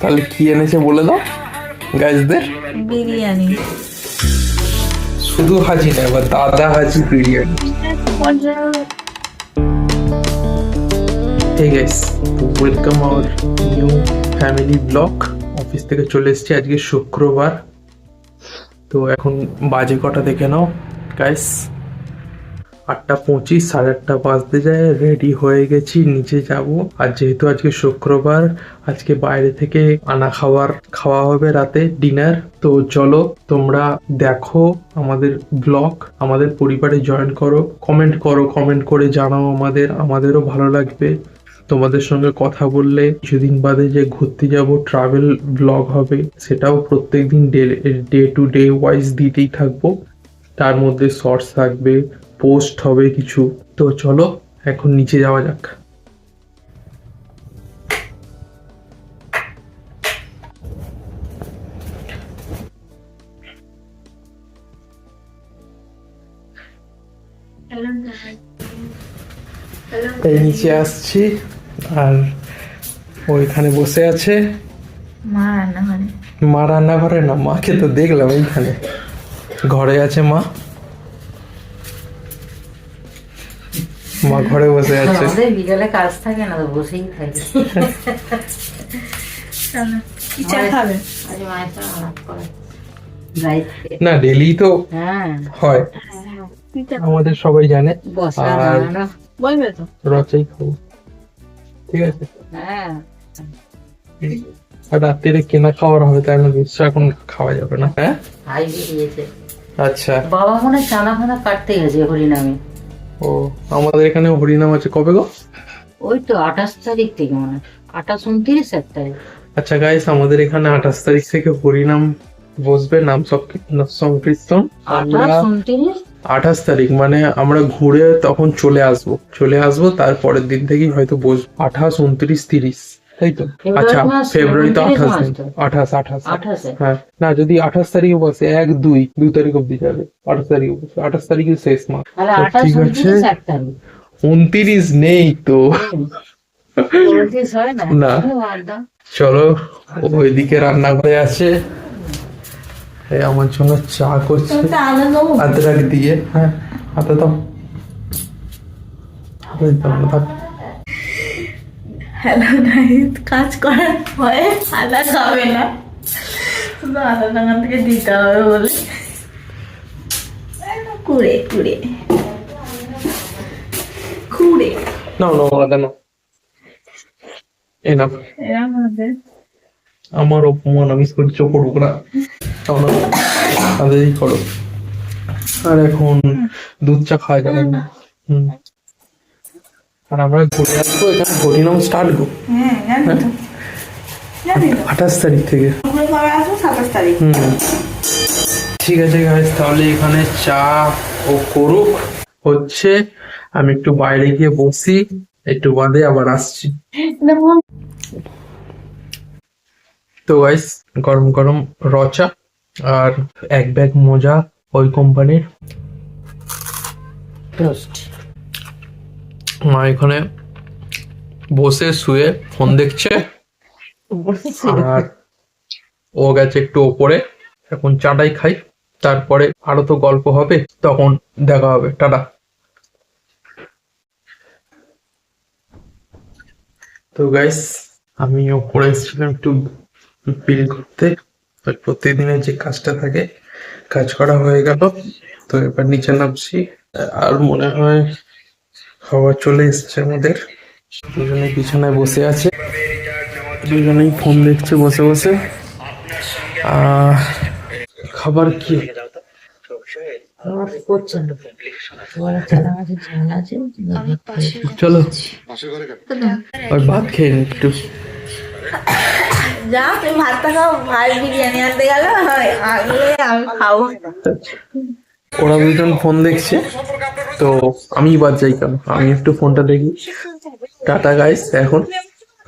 তাহলে কি এনেছে বলে দাও গাইজদের। বিরিয়ানি। শুধু হাজি না, এবার দাদা হাজি বিরিয়ানি। হে গাইস, তো welcome our new family blog. Office থেকে চলে এসেছি, আজকে শুক্রবার। তো এখন বাজে কটা দেখে নাও গাইস, 8:25, 8:30 বাজতে যায়। রেডি হয়ে গেছি, নিচে যাব। আর যেহেতু আজকে শুক্রবার, আজকে বাইরে থেকে আনা খাওয়া হবে রাতে ডিনার। তো চলো তোমরা দেখো আমাদের ব্লগ, আমাদের পরিবারে জয়েন করো, কমেন্ট করে জানাও আমাদেরও ভালো লাগবে। তোমাদের সঙ্গে কথা বললে কিছুদিন বাদে যে ঘুরতে যাব, ট্রাভেল ব্লগ হবে, সেটাও প্রত্যেকদিন ডে টু ডে ওয়াইজ দিতেই থাকবো। তার মধ্যে শর্টস থাকবে, পোস্ট হবে কিছু। তো চলো এখন নিচে যাওয়া যাক। এই নিচে আসছি, আর ওইখানে বসে আছে মা রান্নাঘরে। মা রান্নাঘরে না, মাকে তো দেখলাম এইখানে ঘরে আছে। মা ঘরে বসে আছে। আমাদের বিকালে কাজ থাকে না, তো বসেই থাকি। কি চা খাবে? আজ মায়ের সাথে আলাপ করে না, ডেলি তো হ্যাঁ হয়, আমাদের সবাই জানে। বসা আর বলবে তো। রচাই খাবো, ঠিক আছে। হ্যাঁ আর রাত্রিরে কেনা খাবার হবে, তাই না? বিশ্ব এখন খাওয়া যাবে না। হ্যাঁ ভাই বেরিয়েছে। আচ্ছা, বাবা মনে হয় চানা ফানা কাটতে গেছে হরিনামে। ও আমাদের এখানে হরিনাম আছে কবে গো? ওই তো 28 তারিখ থেকে, মনে হয় 28, 29, 1 তারিখ। আচ্ছা গাইস, আমাদের এখানে 28 তারিখ থেকে হরিনাম বসবে, নাম সংকীর্তন। 28, 29 28 তারিখ মানে আমরা ঘুরে তখন চলে আসবো তারপরের দিন থেকেই হয়তো বসবো। 28, 29, 30, তাই তো? আচ্ছা, ফেব্রুয়ারি তো 28 দিন। 28 হ্যাঁ, না যদি 28 তারিখে বসে 1, 2 তারিখ অব্দি যাবে। 28 তারিখে বসে, 28 তারিখে শেষ মাস। তাহলে তো 28, ঠিক আছে, 29, 1 তারিখ 29 নেই তো। 29 হয় না? না। বাদ দাও। চলো, ওইদিকে রান্নাঘরে আছে, এই আমার জন্য চা করছে আদরক দিয়ে। হ্যাঁ, হাতে দাও, হাতে দাও না, থাক। হ্যালো গাইস, কাজ করার পরে আদা খাবে না, শুধু আদা দোকান থেকে দিতে হবে বলে কুড়ে কুড়ে কুড়ে নাও আদা নাও, এই নাও। এরকম হবে। আমার অপমান আমি সহ্য করবো না, তাদেরই করো। আর এখন দুধ চা খাওয়া যাবে না। আর আমরা ঘুরে আসবো, এখানে হরিনাম স্টার্ট গো। হ্যাঁ জানি তো 28 তারিখ থেকে। আমরা কবে আসবো? 27 তারিখ। ঠিক আছে গাইস, তাহলে এখানে চা ও করুক হচ্ছে, আমি একটু বাইরে গিয়ে বসি, একটু বাদে আবার আসছি। তো গাইস, গরম গরম রচা আর 1 ব্যাগ মোজা ওই কোম্পানির। মা এখানে বসে শুয়ে ফোন দেখছে, আর ও গেছে একটু ওপরে। এখন চাটাই খাই, তারপরে আরো তো গল্প হবে, তখন দেখা হবে। টাটা। তো গাইস, আমি ওপরে এসেছিলাম একটু বিল করতে। প্রতিদিনের যে কাজটা থাকে, কাজ করা হয়ে গেল। তো এবার নিচে নামছি, আর মনে হয় খাবার চলে এসছে আমাদের। দুজনে বিছানায় বসে আছে, দুজনেই ফোন দেখছে বসে বসে। খাবার কি? চলো আর ভাত খেয়ে নি একটু। যা তুমি ভাতটা খাও, ভাই বিরিয়ানি আনতে গেল, আনলে আমি খাবো। ওরা দুজন ফোন দেখছে, তো আমি বাদ যাই কেন, আমি একটু ফোনটা দেখি। টাটা গাইস, এখন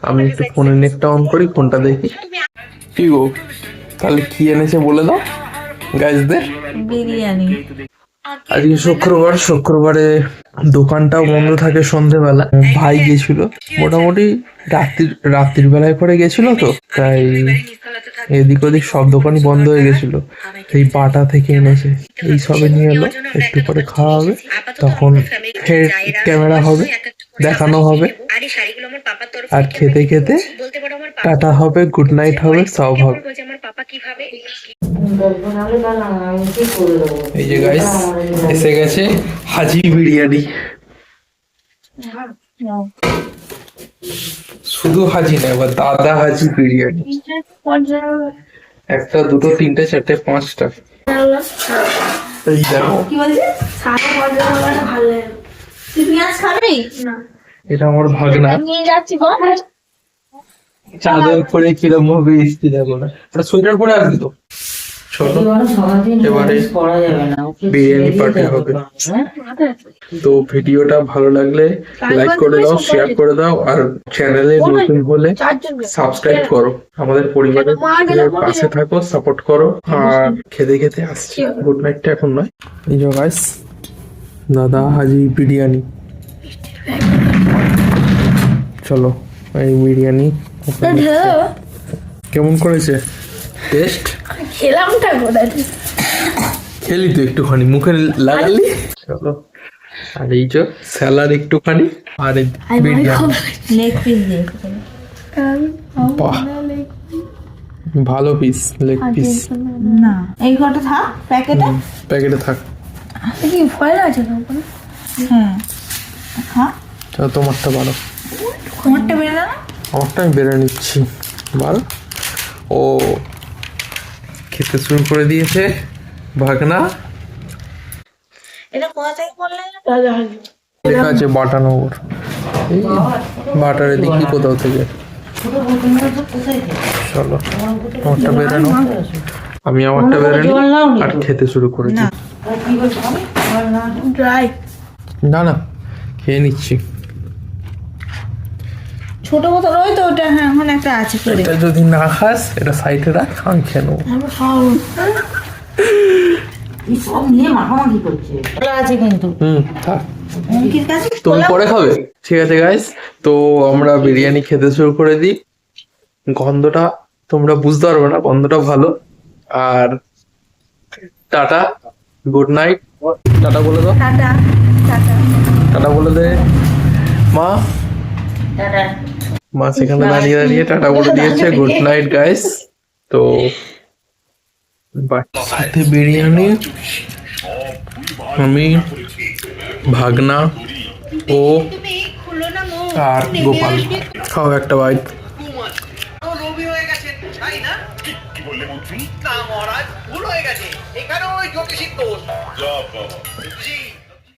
আমি একটু ফোনের নেটটা অন করি, ফোনটা দেখি। কি গো, তাহলে কি এনেছে বলে দাও গাইসদের। বিরিয়ানি। আজকে শুক্রবার, শুক্রবারে দোকানটাও বন্ধ থাকে সন্ধেবেলা। ভাই গেছিল মোটামুটি রাত্রির বেলায় করে গেছিল, তো তাই এদিক ওদিক সব দোকানই বন্ধ হয়ে গেছিল। এই বাটা থেকে এনেছে, এই সবে নিয়ে এলো, একটু পরে খাওয়া হবে, তখন ফের ক্যামেরা হবে, দেখানো হবে, আর খেতে খেতে টাটা হবে, গুড নাইট হবে, সব হবে। এই যে গাইস এসে গেছে হাজি বিরিয়ানি। শুধু হাজি না, এবার দাদা হাজি বিরিয়ানি। একটা, দুটো, তিনটে, চারটে, পাঁচটা। এই দেখো, কি বলছিস? সাদা মজা হওয়াটা ভালো লাগে। তুই পেঁয়াজ খাবি? না। এটা আমার ভাগনা। নিয়ে যাচ্ছি বল। চাদর পরে কিরম ভাবে এসছি দেখো না, একটা সোয়েটার পরে আসবি তো। চলো এবারে বিরিয়ানি পার্টি হবে। তো ভিডিওটা ভালো লাগলে লাইক করে দাও, শেয়ার করে দাও, আর চ্যানেলে নতুন হলে সাবস্ক্রাইব করো। আমাদের পরিবারের পাশে থাকো, সাপোর্ট করো। আর খেতে খেতে আসছি, গুড নাইটটা এখন নয়। এই যে গাইস, দাদা হাজি বিরিয়ানি। চলো এই বিরিয়ানি কেমন করেছে টেস্ট? খেলামটা কোথায়? খেলি তো একটুখানি, মুখে লাগালি। চলো, আর এই যে স্যালাড একটুখানি, আর এই বিরিয়ানি। লেগ পিস দিয়ে বাহ, ভালো পিস, লেগ পিস। না এই কটা থাক প্যাকেটে। প্যাকেটে থাক। কি ফয়েল আছে তো উপরে? হ্যাঁ হ্যাঁ, চলো তোমারটা বাড়ো। কোমরটা বেরো না। আমারটা আমি বেড়ে নিচ্ছি, বাড়ো। ও খেতে শুরু করে দিয়েছে ভাগনা। এটা কোথা থেকে বললে? দাদা হাজি। লেখা আছে বাটানগর। এই বাটারে দেখি কোথাও থেকে। চলো আমারটা বেড়ে নাও, আমি আমারটা বেড়ে নিই আর খেতে শুরু করে দিই। ড্রাই না না, খেয়ে নিচ্ছি। ছোট বোতল ওই তো ওটা। হ্যাঁ ওখানে একটা আছে করে। এটা যদি না খাস, এটা সাইডে রাখ, আমি খেয়ে নেবো। আমরা খাবো। সব নিয়ে মাখামাখি করছে, খোলা আছে কিন্তু। থাক, অঙ্কির কাছে তুমি পরে খাবে। ঠিক আছে গাইস, তো আমরা বিরিয়ানি খেতে শুরু করে দিই। গন্ধটা তোমরা বুঝতে পারবে না, গন্ধটা ভালো। আর টাটা, গুড নাইট। টাটা বলে দাও, টাটা টাটা। টাটা বলে দে মা। টাটা। মা সেখানে দাঁড়িয়ে দাঁড়িয়ে টাটা বলে দিয়েছে, গুড নাইট গাইস। তো সাথে বিরিয়ানি, আমি, ভাগনা ও আর গোপাল খাও একটা বাইট। রবি হয়ে গেছেন তাই না? কি বললে মন্ত্রী? না মহারাজ, ভুল হয়ে গেছে। এখানে ওই জ্যোতিষীর দোষ।